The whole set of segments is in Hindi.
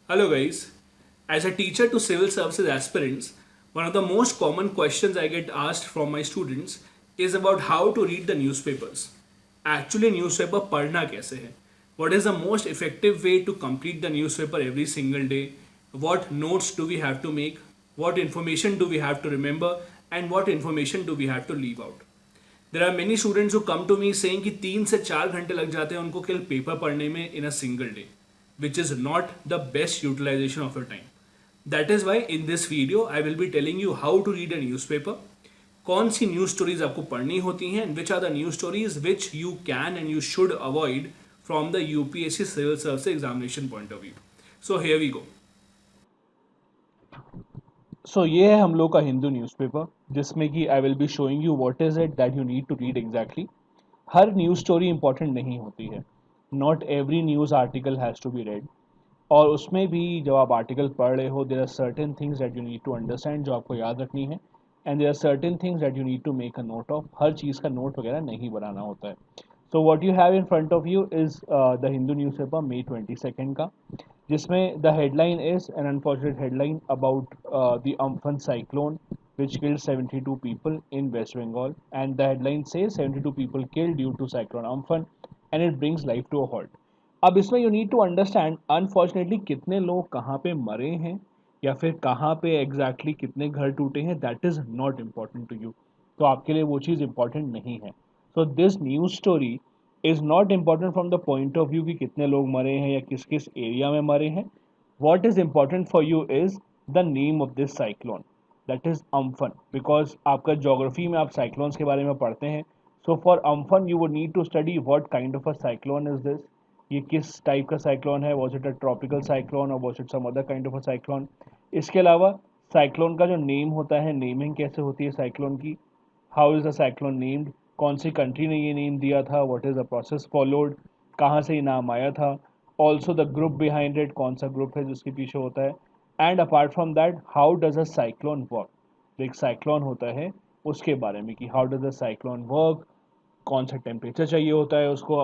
Hello, guys. As a teacher to civil services aspirants, one of the most common questions I get asked from my students is about how to read the newspapers. Actually, newspaper पढ़ना कैसे है? What is the most effective way to complete the newspaper every single day? What notes do we have to make? What information do we have to remember? And what information do we have to leave out? There are many students who come to me saying कि 3 से 4 घंटे लग जाते हैं उनको केवल पेपर पढ़ने में in a single day, which is not the best utilization of your time. That is why in this video I will be telling you how to read a newspaper, कौन सी न्यूज स्टोरीज आपको पढ़नी होती हैं, and which are the news stories which you can and you should avoid from the UPSC civil service examination point of view. So here we go. सो ये है हम लोग का हिंदू न्यूज़पेपर जिसमें कि I will be showing you what is it that you need to read exactly. हर न्यूज़ स्टोरी इंपॉर्टेंट नहीं होती है। Not every news article has to be read. और उसमें भी जब आप आर्टिकल पढ़ रहे हो there are certain things that you need to understand जो आपको याद रखनी है, and there are certain things that you need to make a note of. हर चीज़ का नोट वगैरह नहीं बनाना होता है। So what you have in front of you is the Hindu newspaper May 22 का, जिसमें the headline is an unfortunate headline about the Amphan cyclone which killed 72 people in West Bengal, and the headline says 72 people killed due to cyclone Amphan and it brings life to a halt. अब इसमें you need to understand unfortunately कितने लोग कहाँ पे मरे हैं या फिर कहाँ पे एग्जैक्टली कितने घर टूटे हैं, that is not important to you. तो आपके लिए वो चीज़ इम्पॉर्टेंट नहीं है। So this news story is not important from the point of view कि कितने लोग मरे हैं या किस किस एरिया में मरे हैं। What is important for you is the name of this cyclone, that is Amphan. Because आपका जोग्राफी में आप साइक्लोन्स के बारे में पढ़ते हैं। So for Amphan you would need to study what kind of a cyclone is this. ये किस टाइप का साइक्लोन है, was it a tropical cyclone और was it some other kind of a cyclone. इसके अलावा साइक्लोन का जो नेम होता है, नेमिंग कैसे होती है साइक्लोन की, how is the cyclone named, कौन सी कंट्री ने ये नेम दिया था, what is the process followed, कहाँ से ये नाम आया था, also the group behind it, कौन सा ग्रुप है जिसके पीछे होता है, and apart from that how does a cyclone work. जो एक साइक्लोन होता है उसके बारे में कि how does a cyclone work, कौन सा टेम्परेचर चाहिए होता है उसको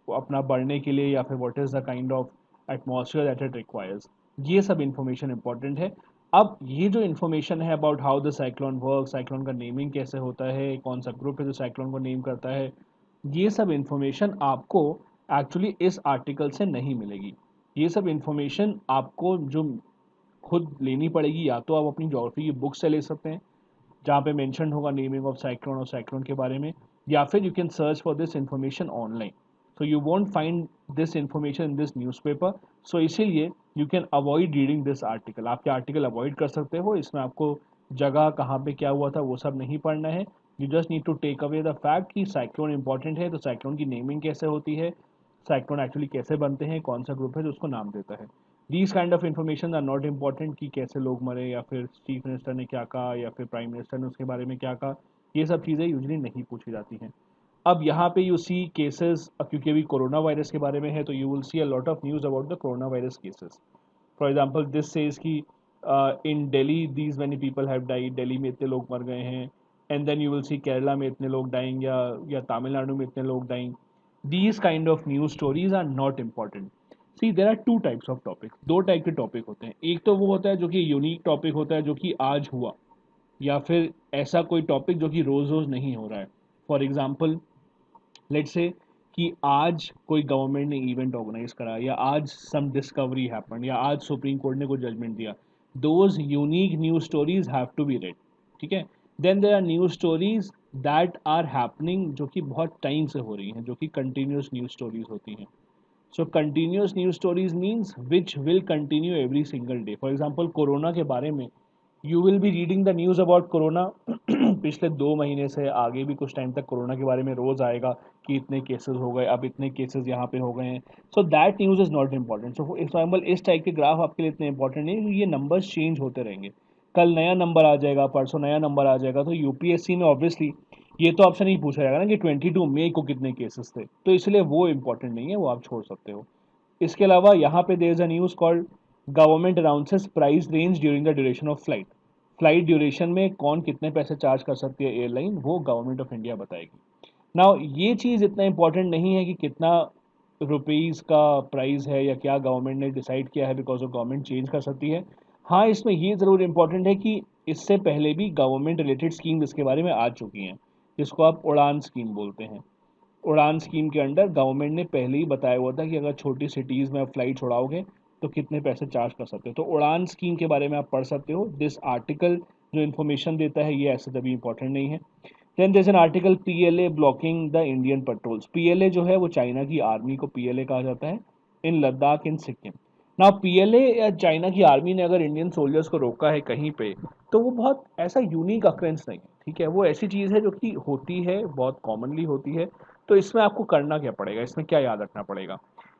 अपना बढ़ने के लिए, या फिर what is the kind of atmosphere that it requires. ये सब इन्फॉर्मेशन इंपॉर्टेंट है। अब ये जो इन्फॉर्मेशन है about how the cyclone work, cyclone का नेमिंग कैसे होता है, कौन सा ग्रुप है जो साइक्लोन को नेम करता है, ये सब इन्फॉर्मेशन आपको एक्चुअली इस आर्टिकल से नहीं मिलेगी। ये सब इन्फॉर्मेशन आपको जो खुद लेनी पड़ेगी, या तो आप अपनी ज्योग्राफी की बुक से ले सकते हैं जहाँ पे मेंशन होगा नेमिंग ऑफ साइक्लोन और साइक्लोन के बारे में, या फिर you can search for this information online. So you won't find this information in this newspaper. So इसीलिए you can avoid reading this article. आपके आर्टिकल अवॉइड कर सकते हो, इसमें आपको जगह कहाँ पे क्या हुआ था वो सब नहीं पढ़ना है। You just need to take away the fact कि साइक्लोन इंपॉर्टेंट है, तो साइक्लोन की नेमिंग कैसे होती है, साइक्लोन एक्चुअली कैसे बनते हैं, कौन सा ग्रुप है जो उसको नाम देता है। These kind of information are not important कि कैसे लोग मरे या फिर चीफ मिनिस्टर ने क्या कहा या फिर प्राइम मिनिस्टर ने उसके बारे में क्या कहा। ये सब चीज़ें यूजली नहीं पूछी जाती हैं। अब यहाँ पे यू सी केसेस, क्योंकि अभी कोरोना वायरस के बारे में है तो you will see a lot of news about the corona virus cases. For example this says कि in Delhi these many people have died, Delhi में इतने लोग मर गए हैं। And then you will see Kerala में इतने लोग डाइंग, या तमिलनाडु में इतने लोग dying. These kind of news stories are not important. See there are two types of topic, दो टाइप के टॉपिक होते हैं। एक तो वो होता है जो कि यूनिक टॉपिक होता है, जो कि आज हुआ, या फिर ऐसा कोई टॉपिक जो कि रोज़ रोज़ नहीं हो रहा है। फॉर एग्जाम्पल लेट्स से कि आज कोई गवर्नमेंट ने इवेंट ऑर्गेनाइज करा, या आज सम डिस्कवरी हैपन, या आज सुप्रीम कोर्ट ने कोई जजमेंट दिया। Those unique news stories have to be read. ठीक है। Then there are news stories that are happening, जो कि बहुत टाइम से हो रही हैं, जो कि कंटिन्यूस न्यूज स्टोरीज होती हैं। So continuous news stories means which will continue every single day. For example corona के बारे में you will be reading the news about corona. पिछले 2 महीने से आगे भी कुछ टाइम तक कोरोना के बारे में रोज़ आएगा कि इतने केसेस हो गए, अब इतने केसेस यहाँ पे हो गए हैं। So that news is not important. So example इस टाइप के ग्राफ आपके लिए इतने इंपॉर्टेंट नहीं, क्योंकि ये नंबर्स चेंज होते रहेंगे। कल नया नंबर आ जाएगा, परसों नया नंबर आ जाएगा। तो यूपीएससी में ऑब्वियसली ये तो आपसे नहीं पूछा जाएगा ना कि 22 मई को कितने केसेस थे, तो इसलिए वो इंपॉर्टेंट नहीं है, वो आप छोड़ सकते हो। इसके अलावा यहाँ पे there is a news called government announces price range during the duration of flight. Flight duration में कौन कितने पैसे चार्ज कर सकती है एयरलाइन, वो गवर्नमेंट ऑफ इंडिया बताएगी। नाउ ये चीज़ इतना इंपॉर्टेंट नहीं है कि कितना रुपीज़ का प्राइस है या क्या गवर्नमेंट ने डिसाइड किया है, बिकॉज ऑफ गवर्नमेंट चेंज कर सकती है। हाँ, इसमें ये ज़रूर इम्पोर्टेंट है कि इससे पहले भी गवर्नमेंट रिलेटेड स्कीम इसके बारे में आ चुकी हैं, जिसको आप उड़ान स्कीम बोलते हैं। उड़ान स्कीम के अंडर गवर्नमेंट ने पहले ही बताया हुआ था कि अगर छोटी सिटीज़ में आप फ्लाइट उड़ाओगे तो कितने पैसे चार्ज कर सकते हो। तो उड़ान स्कीम के बारे में आप पढ़ सकते हो। दिस आर्टिकल जो इन्फॉर्मेशन देता है ये ऐसे तभी इंपॉर्टेंट नहीं है। Then there is an article PLA blocking the Indian patrols. PLA जो है वो चाइना की आर्मी को पीएलए कहा जाता है इन लद्दाख इन सिक्किम। ना पीएलए या चाइना की आर्मी ने अगर इंडियन सोल्जर्स को रोका है कहीं पे, तो वो बहुत ऐसा यूनिक अक्रेंस नहीं है, ठीक है। वो ऐसी चीज़ है जो कि होती है, बहुत कॉमनली होती है। तो इसमें आपको करना क्या पड़ेगा, इसमें क्या याद रखना पड़ेगा,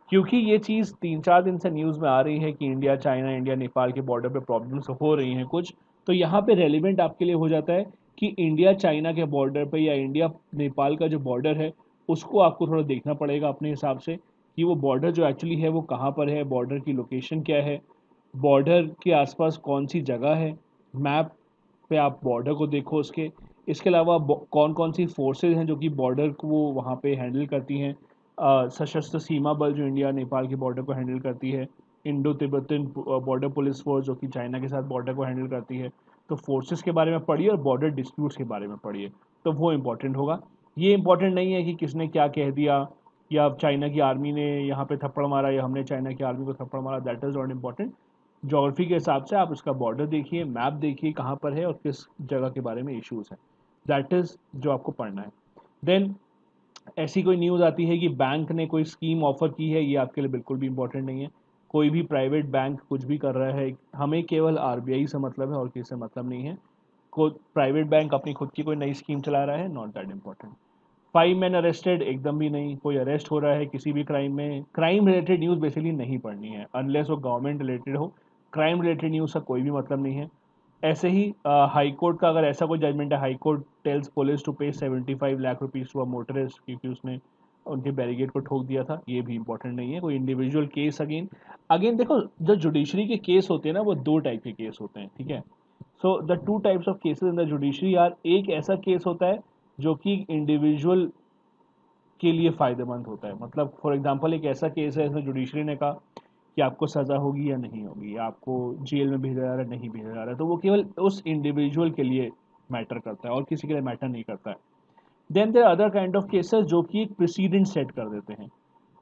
क्योंकि ये चीज़ 3-4 दिन से न्यूज़ में आ रही है कि इंडिया चाइना, इंडिया नेपाल के बॉर्डर पे प्रॉब्लम्स हो रही हैं कुछ। तो यहाँ पे रेलिवेंट आपके लिए हो जाता है कि इंडिया चाइना के बॉर्डर पे या इंडिया नेपाल का जो बॉर्डर है उसको आपको थोड़ा देखना पड़ेगा अपने हिसाब से कि वो बॉर्डर जो एक्चुअली है वो कहाँ पर है, बॉर्डर की लोकेशन क्या है, बॉर्डर के आसपास कौन सी जगह है। मैप पे आप बॉर्डर को देखो उसके। इसके अलावा कौन कौन सी फोर्सेज हैं जो कि बॉर्डर को वो वहाँ पे हैंडल करती हैं। सशस्त्र सीमा बल जो इंडिया नेपाल के बॉर्डर को हैंडल करती है, Indo Tibetan border police force जो कि चाइना के साथ बॉर्डर को हैंडल करती है। तो फोर्सेस के बारे में पढ़िए और बॉर्डर डिस्प्यूट्स के बारे में पढ़िए, तो वो इम्पोर्टेंट होगा। ये इम्पोर्टेंट नहीं है कि किसने क्या कह दिया, या चाइना की आर्मी ने यहाँ पे थप्पड़ मारा या हमने चाइना की आर्मी को थप्पड़ मारा, that is not important. Geography के हिसाब से आप उसका बॉर्डर देखिए, मैप देखिए कहाँ पर है और किस जगह के बारे में इश्यूज हैं, दैट इज़ जो आपको पढ़ना है। देन ऐसी कोई न्यूज़ आती है कि बैंक ने कोई स्कीम ऑफर की है, ये आपके लिए बिल्कुल भी इंपॉर्टेंट नहीं है। कोई भी प्राइवेट बैंक कुछ भी कर रहा है, हमें केवल आरबीआई से मतलब है और किसी से मतलब नहीं है। कोई प्राइवेट बैंक अपनी खुद की कोई नई स्कीम चला रहा है, not that important. 5 man arrested, एकदम भी नहीं। कोई अरेस्ट हो रहा है किसी भी क्राइम में, क्राइम रिलेटेड न्यूज़ बेसिकली नहीं पढ़नी है अनलेस वो गवर्नमेंट रिलेटेड हो। क्राइम रिलेटेड न्यूज़ का कोई भी मतलब नहीं है। ऐसे ही हाई कोर्ट का अगर ऐसा कोई जजमेंट है, high court tells police to pay 75 lakh rupees to a motorist क्योंकि उसने उनके बैरिकेड को ठोक दिया था, ये भी इंपॉर्टेंट नहीं है। कोई इंडिविजुअल केस अगेन अगेन देखो, जो जुडिशरी के केस होते हैं ना वो 2 टाइप के केस होते हैं, ठीक है। So the 2 types of cases in the judiciary are, एक ऐसा केस होता है जो कि इंडिविजुअल के लिए फ़ायदेमंद होता है। मतलब फॉर एग्जांपल एक ऐसा केस है इसमें जुडिशरी ने कहा कि आपको सज़ा होगी या नहीं होगी, या आपको जेल में भेजा जा रहा है नहीं भेजा जा रहा है, तो वो केवल उस इंडिविजुअल के लिए मैटर करता है और किसी के लिए मैटर नहीं करता है। Then there other kind of cases जो कि एक प्रेसिडेंट सेट कर देते हैं।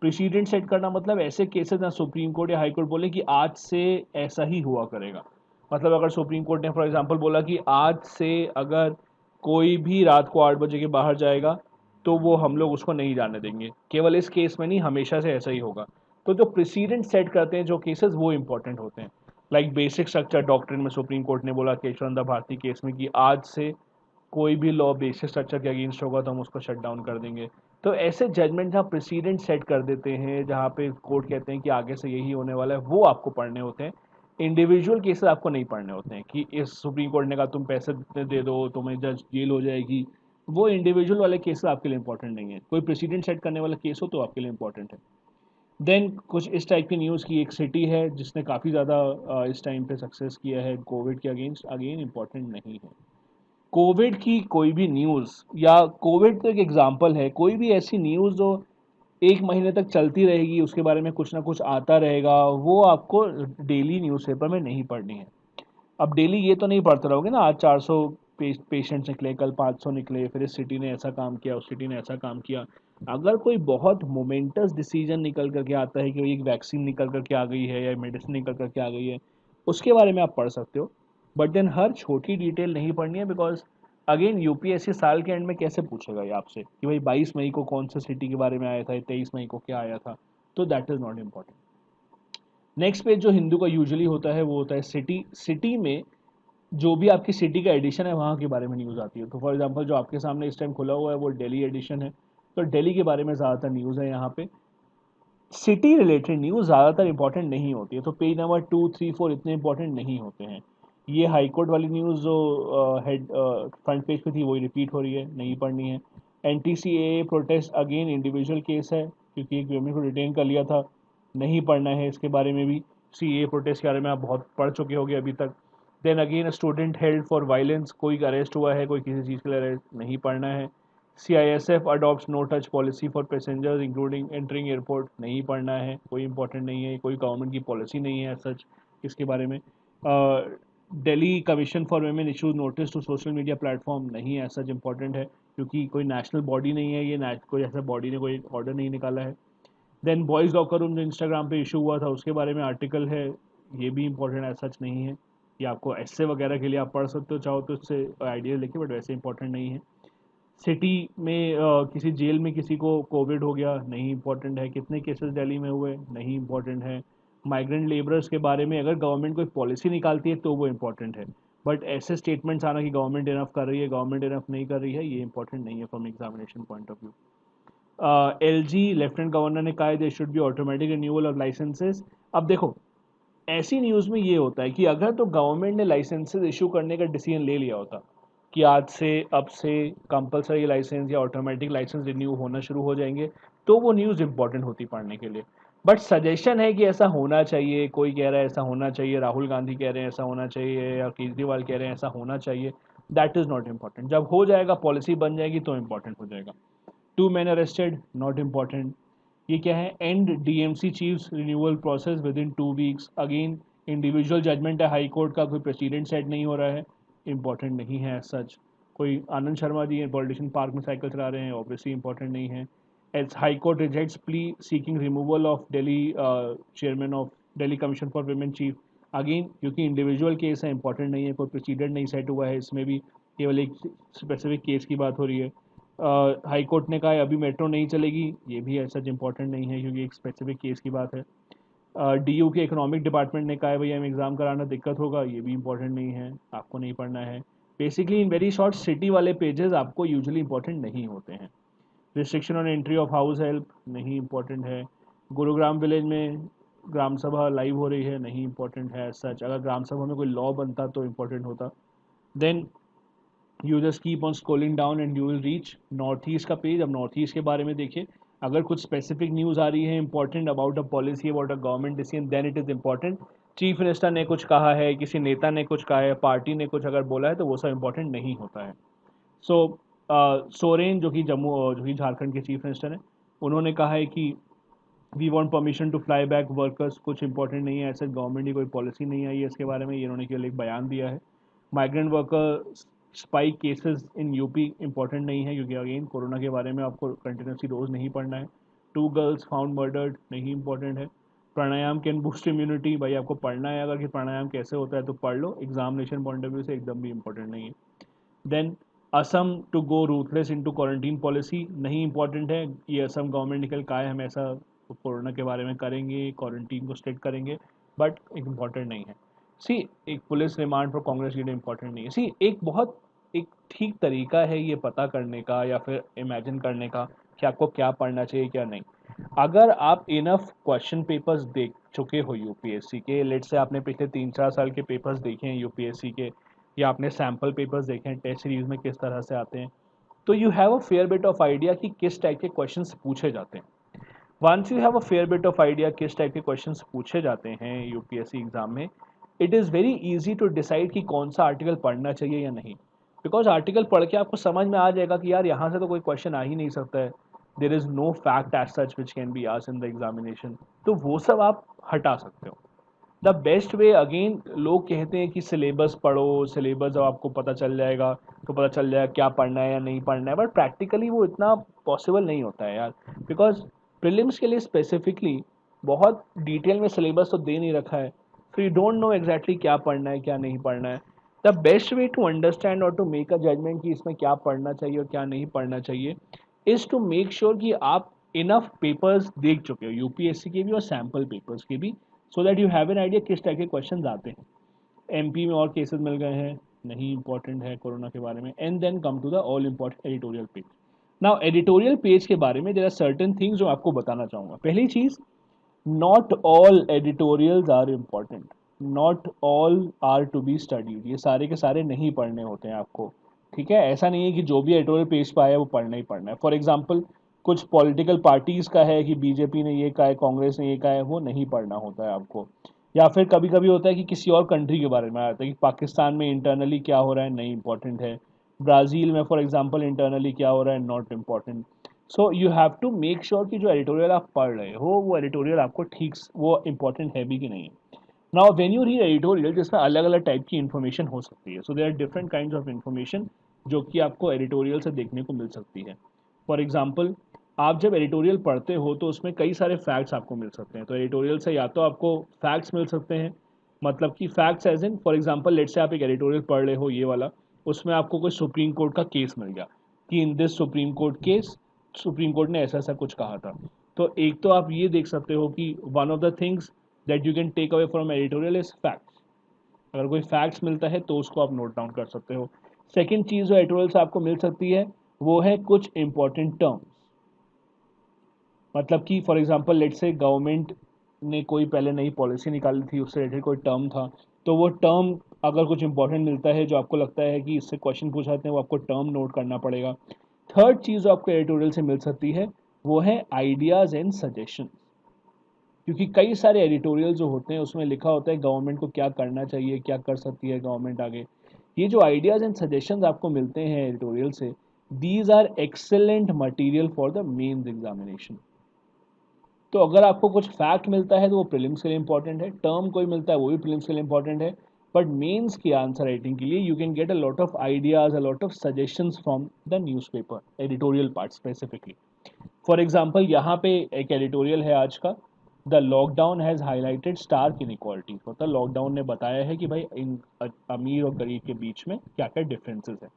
प्रेसिडेंट सेट करना मतलब ऐसे केसेस ना सुप्रीम कोर्ट या हाई कोर्ट बोले कि आज से ऐसा ही हुआ करेगा। मतलब अगर सुप्रीम कोर्ट ने फॉर एग्जांपल बोला कि आज से अगर कोई भी रात को 8 बजे के बाहर जाएगा तो वो हम लोग उसको नहीं जाने देंगे, केवल इस केस में नहीं, हमेशा से ऐसा ही होगा। तो जो प्रेसिडेंट सेट करते हैं जो केसेस, वो इंपॉर्टेंट होते हैं। लाइक बेसिक स्ट्रक्चर डॉक्ट्रिन में सुप्रीम कोर्ट ने बोला केशवानंदा भारती केस में कि आज से कोई भी लॉ बेसिक स्ट्रक्चर के अगेंस्ट होगा तो हम उसको शट डाउन कर देंगे। तो ऐसे जजमेंट जहाँ प्रेसिडेंट सेट कर देते हैं, जहाँ पे कोर्ट कहते हैं कि आगे से यही होने वाला है, वो आपको पढ़ने होते हैं। इंडिविजुअल केसेस आपको नहीं पढ़ने होते हैं कि इस सुप्रीम कोर्ट ने कहा तुम पैसे इतने दे दो तुम्हें जज जेल हो जाएगी। वो इंडिविजुअल वाले केसेस आपके लिए इंपॉर्टेंट नहीं है। कोई प्रेसिडेंट सेट करने वाला केस हो तो आपके लिए इंपॉर्टेंट है। देन कुछ इस टाइप की न्यूज़ की एक सिटी है जिसने काफ़ी ज़्यादा इस टाइम पे सक्सेस किया है कोविड के अगेंस्ट, अगेन इंपॉर्टेंट नहीं है। कोविड की कोई भी न्यूज़, या कोविड तो एक एग्जांपल है, कोई भी ऐसी न्यूज़ जो 1 महीने तक चलती रहेगी, उसके बारे में कुछ ना कुछ आता रहेगा, वो आपको डेली न्यूज़पेपर में नहीं पढ़नी है। अब डेली ये तो नहीं पढ़ते रहोगे ना, आज 400 पेशेंट्स निकले, कल 500 निकले, फिर इस सिटी ने ऐसा काम किया, उस सिटी ने ऐसा काम किया। अगर कोई बहुत मोमेंटस डिसीजन निकल करके आता है कि भाई एक वैक्सीन निकल करके आ गई है या मेडिसिन निकल करके आ गई है, उसके बारे में आप पढ़ सकते हो। बट देन हर छोटी डिटेल नहीं पढ़नी है, बिकॉज अगेन यूपीएससी साल के एंड में कैसे पूछेगा ये आपसे कि भाई 22 मई को कौन सा सिटी के बारे में आया था, 23 मई को क्या आया था। तो that is not important. Next page जो हिंदू का यूजुअली होता है वो होता है सिटी। सिटी में जो भी आपकी सिटी का एडिशन है वहाँ के बारे में न्यूज़ आती है। तो फॉर एग्जांपल जो आपके सामने इस टाइम खुला हुआ है वो दिल्ली एडिशन है, तो दिल्ली के बारे में ज़्यादातर न्यूज़ है यहाँ पे। सिटी रिलेटेड न्यूज़ ज़्यादातर इंपॉर्टेंट नहीं होती है, तो पेज नंबर 2, 3, 4 इतने इंपॉर्टेंट नहीं होते हैं। ये हाई कोर्ट वाली न्यूज़ जो हेड फ्रंट पेज पे थी वही रिपीट हो रही है, नहीं पढ़नी है। NTCAA protest, again individual case है क्योंकि एक वुमेन को डिटेन कर लिया था, नहीं पढ़ना है इसके बारे में भी। CAA प्रोटेस्ट के बारे में आप बहुत पढ़ चुके होंगे अभी तक। Then again student held for violence, कोई अरेस्ट हुआ है, कोई किसी चीज़ के लिए अरेस्ट, नहीं पढ़ना है। CISF adopts no touch policy for passengers including entering airport, नहीं पढ़ना है, कोई इंपॉर्टेंट नहीं है, कोई गवर्नमेंट की पॉलिसी नहीं है सच इसके बारे में. Delhi commission for women issues notice to social media platform, नहीं है सच इंपॉर्टेंट है क्योंकि कोई नेशनल बॉडी नहीं है, ये कोई ऐसा बॉडी ने कोई ऑर्डर नहीं निकाला है. देन बॉयज़ लॉकर रूम जो इंस्टाग्राम पे इशू हुआ था उसके बारे में आर्टिकल है, ये भी इंपॉर्टेंट है सच नहीं है. ये आपको ऐसे वगैरह के लिए आप पढ़ सकते हो चाहो तो इससे आइडिया लेके, बट वैसे इंपॉर्टेंट नहीं है. सिटी में किसी जेल में किसी को कोविड हो गया, नहीं इंपॉर्टेंट है. कितने केसेस दिल्ली में हुए, नहीं इंपॉर्टेंट है. माइग्रेंट लेबरर्स के बारे में अगर गवर्नमेंट कोई पॉलिसी निकालती है तो वो इंपॉर्टेंट है, बट ऐसे स्टेटमेंट्स आना कि गवर्नमेंट इनफ कर रही है, गवर्नमेंट इनफ नहीं कर रही है, ये इंपॉर्टेंट नहीं है from examination point of view. LG lieutenant governor ने कहा है they should be automatic renewal of licences. अब देखो, ऐसी न्यूज़ में ये होता है कि अगर तो गवर्नमेंट ने लाइसेंसेज इशू करने का डिसीजन ले लिया होता कि आज से अब से कंपलसरी लाइसेंस या ऑटोमेटिक लाइसेंस रिन्यू होना शुरू हो जाएंगे, तो वो न्यूज़ इंपॉर्टेंट होती पढ़ने के लिए. बट सजेशन है कि ऐसा होना चाहिए, कोई कह रहा है ऐसा होना चाहिए, राहुल गांधी कह रहे हैं ऐसा होना चाहिए, या केजरीवाल कह रहे हैं ऐसा होना चाहिए, दैट इज़ नॉट इम्पॉर्टेंट. जब हो जाएगा, पॉलिसी बन जाएगी तो इम्पॉर्टेंट हो जाएगा. 2 men अरेस्टेड, नॉट इम्पॉर्टेंट. ये क्या है, and DMC chiefs renewal process within 2 weeks. Again individual judgment है हाई कोर्ट का, कोई प्रेसिडेंट सेट नहीं हो रहा है, इंपॉर्टेंट नहीं है सच. कोई आनंद शर्मा जी हैं, पॉलिटिशियन पार्क में साइकिल चला रहे हैं, ऑब्वियसली इंपॉर्टेंट नहीं है. As high court rejects plea seeking removal of Delhi chairman of Delhi commission for women chief. Again क्योंकि इंडिविजुअल केस है, इंपॉर्टेंट नहीं है, कोई प्रेसिडेंट नहीं सेट हुआ है, इसमें भी केवल एक स्पेसिफिक केस की बात हो रही है. हाई कोर्ट ने कहा है अभी मेट्रो नहीं चलेगी, ये भी ऐसा इंपॉर्टेंट नहीं है क्योंकि एक स्पेसिफिक केस की बात है. DU के इकोनॉमिक डिपार्टमेंट ने कहा है भैया हमें एग्ज़ाम कराना दिक्कत होगा, ये भी इंपॉर्टेंट नहीं है, आपको नहीं पढ़ना है. Basically in very short city वाले पेजेस आपको यूजुअली इंपॉर्टेंट नहीं होते हैं. Restriction on entry of house help, नहीं इंपॉर्टेंट है. गुरुग्राम विलेज में ग्राम सभा लाइव हो रही है, नहीं इंपॉर्टेंट है सच. अगर ग्राम सभा में कोई लॉ बनता तो इंपॉर्टेंट होता. Then you just keep on scrolling down and you will reach north east का पेज. अब नॉर्थ ईस्ट के बारे में देखिए, अगर कुछ स्पेसिफिक न्यूज़ आ रही है important about a policy, about a government decision, then it is important. Chief minister ने कुछ कहा है, किसी नेता ने कुछ कहा है, पार्टी ने कुछ अगर बोला है, तो वो सब इंपॉर्टेंट नहीं होता है. सो सोरेन जो कि झारखंड के चीफ मिनिस्टर हैं, उन्होंने कहा है कि we want permission to fly back workers, कुछ इंपॉर्टेंट नहीं है ऐसे, गवर्नमेंट की कोई पॉलिसी नहीं आई है इसके बारे में, ये इन्होंने केवल एक बयान दिया है. Migrant worker spike cases in UP, important नहीं है क्योंकि अगेन कोरोना के बारे में आपको कंटिन्यूसली रोज़ नहीं पढ़ना है. 2 गर्ल्स फाउंड मर्डर्ड, नहीं इंपॉर्टेंट है. प्राणायाम कैन बूस्ट इम्यूनिटी, भाई आपको पढ़ना है अगर कि प्राणायाम कैसे होता है तो पढ़ लो, एग्जामिनेशन पॉइंट ऑफ व्यू से एकदम भी इंपॉर्टेंट नहीं है. Then Assam to go ruthless into quarantine policy, नहीं इंपॉर्टेंट है. ये असम गवर्नमेंट निकल का है, हम ऐसा कोरोना के बारे में करेंगे, क्वारंटीन को स्ट्रिक्ट करेंगे, बट इम्पॉर्टेंट नहीं है. सी एक police remand for Congress leader important नहीं है. सी एक ठीक तरीका है ये पता करने का या फिर इमेजिन करने का कि आपको क्या पढ़ना चाहिए क्या नहीं. अगर आप इनफ क्वेश्चन पेपर्स देख चुके हो यूपीएससी के, लेट से आपने पिछले 3-4 साल के पेपर्स देखे हैं यूपीएससी के, या आपने सैम्पल पेपर्स देखे हैं टेस्ट सीरीज में किस तरह से आते हैं, तो you have a fair bit of idea कि किस टाइप के क्वेश्चंस पूछे जाते हैं. Once you have a fair bit of idea किस टाइप के क्वेश्चंस पूछे जाते हैं यूपीएससी एग्जाम में, it is very easy to decide कि कौन सा आर्टिकल पढ़ना चाहिए या नहीं. बिकॉज आर्टिकल पढ़ के आपको समझ में आ जाएगा कि यार यहाँ से तो कोई क्वेश्चन आ ही नहीं सकता है, there is no fact as such which can be asked in the examination, तो वो सब आप हटा सकते हो. द बेस्ट वे, अगेन लोग कहते हैं कि सिलेबस पढ़ो, सिलेबस जब आपको पता चल जाएगा तो पता चल जाएगा क्या पढ़ना है या नहीं पढ़ना है, बट प्रैक्टिकली वो इतना पॉसिबल नहीं होता है यार. बिकॉज प्रीलिम्स के लिए स्पेसिफिकली बहुत डिटेल में सिलेबस तो दे नहीं रखा है, so you don't know exactly क्या पढ़ना है क्या नहीं पढ़ना है. The best way to understand और टू मेक अ जजमेंट कि इसमें क्या पढ़ना चाहिए और क्या नहीं पढ़ना चाहिए इज़ टू मेक श्योर कि आप इनफ पेपर्स देख चुके हो यूपीएससी के भी और सैम्पल पेपर्स के भी, सो that you have an idea किस टाइप के क्वेश्चन आते हैं. एमपी में और केसेस मिल गए हैं, नहीं इंपॉर्टेंट है कोरोना के बारे में. And then come to the all important editorial page. Now editorial page के बारे में देयर आर सर्टेन थिंग्स जो आपको बताना चाहूँगा. पहली चीज़, not all editorials are important, not all are to be studied. ये सारे के सारे नहीं पढ़ने होते हैं आपको, ठीक है. ऐसा नहीं है कि जो भी एडिटोरियल पेज पर आया वो पढ़ना ही पढ़ना है. फॉर एग्जाम्पल कुछ पॉलिटिकल पार्टीज़ का है कि बीजेपी ने ये कहा है, कांग्रेस ने ये कहा है, वो नहीं पढ़ना होता है आपको. या फिर कभी कभी होता है कि किसी और कंट्री के बारे में आता है कि पाकिस्तान में इंटरनली क्या हो रहा है, नहीं इंपॉर्टेंट है. ब्राज़ील में फॉर एग्जांपल इंटरनली क्या हो रहा है, not important. So you have to make sure कि जो एडिटोरियल आप पढ़ रहे हो वो एडिटोरियल आपको ठीक वो इम्पॉर्टेंट है भी कि नहीं है. Now when you read editorial जिसमें अलग अलग टाइप की इन्फॉर्मेशन हो सकती है, so there are different kinds of information जो कि आपको एडिटोरियल से देखने को मिल सकती है. फॉर एग्जाम्पल, आप जब एडिटोरियल पढ़ते हो तो उसमें कई सारे फैक्ट्स आपको मिल सकते हैं. तो एडिटोरियल से या तो आपको फैक्ट्स मिल सकते हैं, मतलब कि facts as in for example let's say आप एक एडिटोरियल पढ़ रहे हो ये वाला, उसमें आपको कोई सुप्रीम कोर्ट का केस मिल गया कि in this supreme court case supreme court ने ऐसा ऐसा कुछ कहा था. तो एक तो आप ये देख सकते हो कि one of the things that you can take away from editorial is facts. अगर कोई फैक्ट्स मिलता है तो उसको आप नोट डाउन कर सकते हो. सेकेंड चीज़ जो एडिटोरियल से आपको मिल सकती है वो है कुछ इंपॉर्टेंट टर्म्स. मतलब कि फॉर एग्जांपल लेट्स से गवर्नमेंट ने कोई पहले नई पॉलिसी निकाली थी, उससे रिलेटेड कोई टर्म था, तो वो टर्म अगर कुछ इंपॉर्टेंट मिलता है जो आपको लगता है कि इससे क्वेश्चन पूछ जाते हैं, वो आपको टर्म नोट करना पड़ेगा. थर्ड चीज़ जो आपको एडिटोरियल से मिल सकती है वो है आइडियाज़ एंड सजेशन. क्योंकि कई सारे एडिटोरियल जो होते हैं उसमें लिखा होता है गवर्नमेंट को क्या करना चाहिए, क्या कर सकती है गवर्नमेंट आगे. ये जो आइडियाज़ एंड सजेशंस आपको मिलते हैं एडिटोरियल से, these are excellent material for the mains examination. तो अगर आपको कुछ फैक्ट मिलता है तो वो प्रीलिम्स के लिए इंपॉर्टेंट है, टर्म कोई मिलता है वो भी प्रीलिम्स के लिए इंपॉर्टेंट है, बट मेंस की आंसर राइटिंग के लिए you can get a lot of ideas, a lot of suggestions from the newspaper editorial part specifically. For example यहाँ पे एक एडिटोरियल है आज का, the lockdown has highlighted stark inequality. मतलब लॉकडाउन ने बताया है कि भाई इन अमीर और गरीब के बीच में क्या क्या डिफरेंसेस है.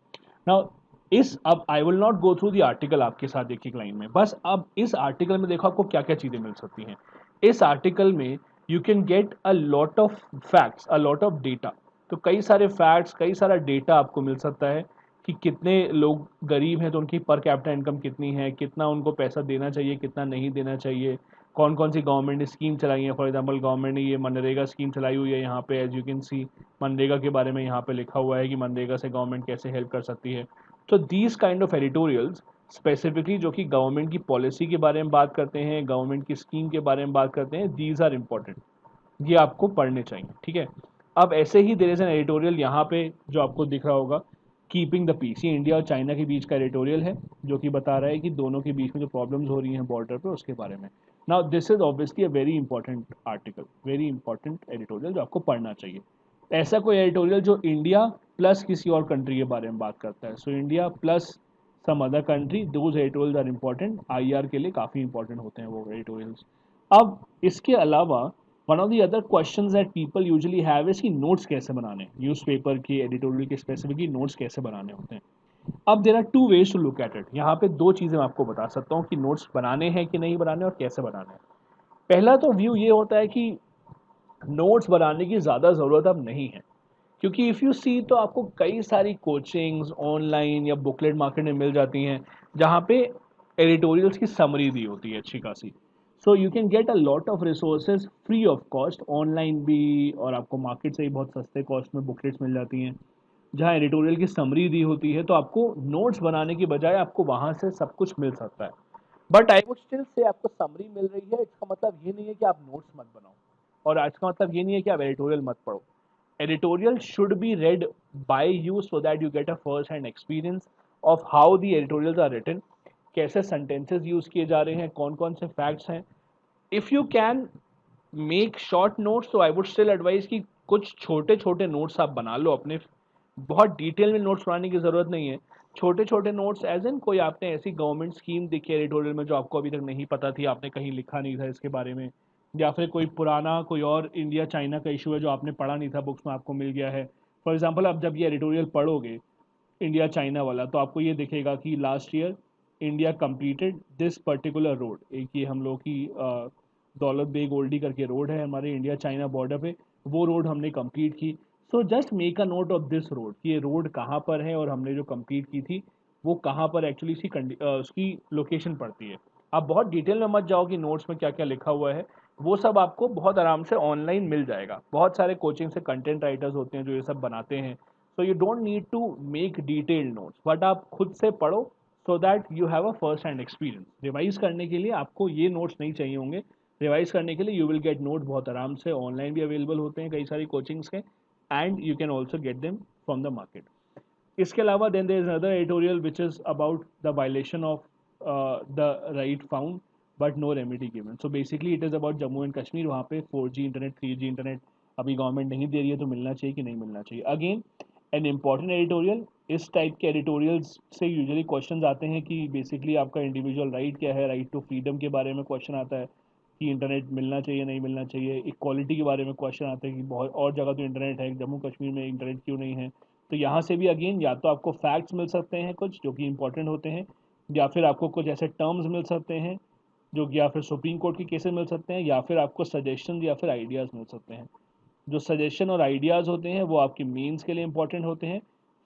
नाउ इस अब I will not go through the article आपके साथ एक एक लाइन में, बस अब इस आर्टिकल में देखो आपको क्या क्या चीज़ें मिल सकती हैं. इस आर्टिकल में you can get a lot of facts, a lot of data. तो कई सारे फैक्ट्स, कई सारा डेटा आपको मिल सकता है कि कितने लोग गरीब हैं तो उनकी पर कैपिटा इनकम कितनी है, कितना उनको पैसा देना चाहिए, कितना नहीं देना चाहिए, कौन कौन सी गवर्नमेंट ने स्कीम चलाई है. फॉर एग्जांपल गवर्नमेंट ने ये मनरेगा स्कीम चलाई हुई है यहाँ पे, as you can see MNREGA के बारे में यहाँ पे लिखा हुआ है कि मनरेगा से गवर्नमेंट कैसे हेल्प कर सकती है. तो these kind of editorials specifically जो कि गवर्नमेंट की पॉलिसी के बारे में बात करते हैं, गवर्नमेंट की स्कीम के बारे में बात करते हैं, दीज आर इंपॉर्टेंट. ये आपको पढ़ने चाहिए, ठीक है. अब ऐसे ही देयर इज एन एडिटोरियल यहाँ पे जो आपको दिख रहा होगा, कीपिंग द पीस. ये इंडिया और चाइना के बीच का एडिटोरियल है जो कि बता रहा है कि दोनों के बीच में जो प्रॉब्लम्स हो रही हैं बॉर्डर पे उसके बारे में. Now this is obviously a very important article, very important editorial जो आपको पढ़ना चाहिए. ऐसा कोई एडिटोरियल जो इंडिया प्लस किसी और कंट्री के बारे में बात करता है, so India plus some other country, those editorials are important. IR के लिए काफ़ी इंपॉर्टेंट होते हैं वो एडिटोरियल्स. अब इसके अलावा one of the other questions that people usually have is कि नोट्स कैसे बनाने, न्यूज़पेपर के एडिटोरियल के स्पेसिफिकली नोट्स कैसे बनाने होते हैं. अब there are two ways to look at it. यहाँ पे दो चीज़ें मैं आपको बता सकता हूँ कि नोट्स बनाने हैं कि नहीं बनाने और कैसे बनाने हैं. पहला तो व्यू ये होता है कि नोट्स बनाने की ज़्यादा ज़रूरत अब नहीं है, क्योंकि इफ़ यू सी तो आपको कई सारी कोचिंग्स ऑनलाइन या बुकलेट मार्केट में मिल जाती हैं जहाँ पे एडिटोरियल्स की समरी दी होती है अच्छी खासी. सो you can get a lot of resources free of cost online भी, और आपको मार्केट से ही बहुत सस्ते कॉस्ट में बुकलेट्स मिल जाती हैं जहाँ एडिटोरियल की समरी दी होती है. तो आपको नोट्स बनाने की बजाय आपको वहाँ से सब कुछ मिल सकता है. But I would still say आपको समरी मिल रही है, इसका मतलब ये नहीं है कि आप नोट्स मत बनाओ, और आज का मतलब ये नहीं है कि आप एडिटोरियल मत पढ़ो. Editorial should be read by you so that you get a first hand experience of how the editorials are written, कैसे sentences यूज किए जा रहे हैं, कौन कौन से facts हैं. If you can make short notes तो I would still advise कि कुछ छोटे छोटे notes आप बना लो अपने. बहुत डिटेल में नोट्स बनाने की ज़रूरत नहीं है. छोटे छोटे नोट्स एज इन कोई आपने ऐसी गवर्नमेंट स्कीम देखी है एडिटोरियल में जो आपको अभी तक नहीं पता थी, आपने कहीं लिखा नहीं था इसके बारे में, या फिर कोई पुराना कोई और इंडिया चाइना का इशू है जो आपने पढ़ा नहीं था बुक्स में आपको मिल गया है. फॉर एग्जाम्पल आप जब ये एडिटोरियल पढ़ोगे इंडिया चाइना वाला तो आपको ये दिखेगा कि last year India completed this particular road. एक ये हम लोग की दौलत बेग ओल्डी करके रोड है हमारे इंडिया चाइना बॉर्डर पे, वो रोड हमने कंप्लीट की. So just make a note of this road कि ये रोड कहाँ पर है और हमने जो कंप्लीट की थी वो कहाँ पर एक्चुअली उसकी लोकेशन पड़ती है. आप बहुत डिटेल में मत जाओ कि नोट्स में क्या क्या लिखा हुआ है, वो सब आपको बहुत आराम से ऑनलाइन मिल जाएगा. बहुत सारे कोचिंग से कंटेंट राइटर्स होते हैं जो ये सब बनाते हैं. So you don't need to make detailed notes, but आप खुद से पढ़ो so that you have a first hand experience. Revise करने के लिए आपको ये नोट्स नहीं चाहिए होंगे. रिवाइज करने के लिए यू विल गेट नोट बहुत आराम से, ऑनलाइन भी अवेलेबल होते हैं कई सारी कोचिंग्स के, and you can also get them from the market. इसके अलावा then there is another editorial which is about the violation of the right found but no remedy given. So basically it is about Jammu and Kashmir. वहाँ पे 4G इंटरनेट 3G इंटरनेट अभी गवर्नमेंट नहीं दे रही है, तो मिलना चाहिए कि नहीं मिलना चाहिए. Again an important editorial. इस टाइप के एडिटोरियल्स से यूजुअली क्वेश्चंस आते हैं कि बेसिकली आपका इंडिविजुअल राइट क्या है, राइट टू फ्रीडम के बारे में क्वेश्चन आता है कि इंटरनेट मिलना चाहिए नहीं मिलना चाहिए. इक्वालिटी के बारे में क्वेश्चन आते हैं कि बहुत और जगह तो इंटरनेट है, जम्मू कश्मीर में इंटरनेट क्यों नहीं है. तो यहाँ से भी अगेन या तो आपको फैक्ट्स मिल सकते हैं कुछ जो कि इंपॉर्टेंट होते हैं, या फिर आपको कुछ ऐसे टर्म्स मिल सकते हैं जो कि या फिर सुप्रीम कोर्ट के केसेस मिल सकते हैं, या फिर आपको सजेशन या फिर आइडियाज़ मिल सकते हैं. जो सजेशन और आइडियाज़ होते हैं वो आपकी मेंस के लिए इंपॉर्टेंट होते हैं.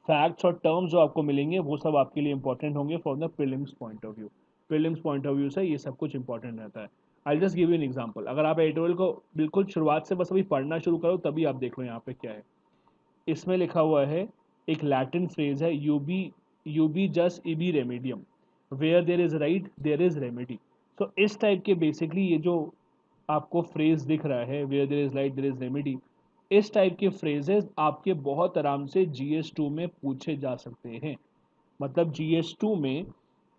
फैक्ट्स और टर्म्स जो आपको मिलेंगे वो सब आपके लिए इंपॉर्टेंट होंगे from the prelims point of view. Prelims point of view से ये सब कुछ इंपॉर्टेंट रहता है. I just give you an example. अगर आप एडिटोरियल को बिल्कुल शुरुआत से बस अभी पढ़ना शुरू करो तभी आप देख लो यहाँ पे क्या है. इसमें लिखा हुआ है, एक लैटिन फ्रेज है, ubi just ibi remedium, where there is right there is remedy. तो इस टाइप के बेसिकली ये जो आपको फ्रेज दिख रहा है, where there is right there is remedy, इस टाइप के फ्रेजेस आपके बहुत आराम से GS2 में पूछे जा सकते हैं. मतलब GS2 में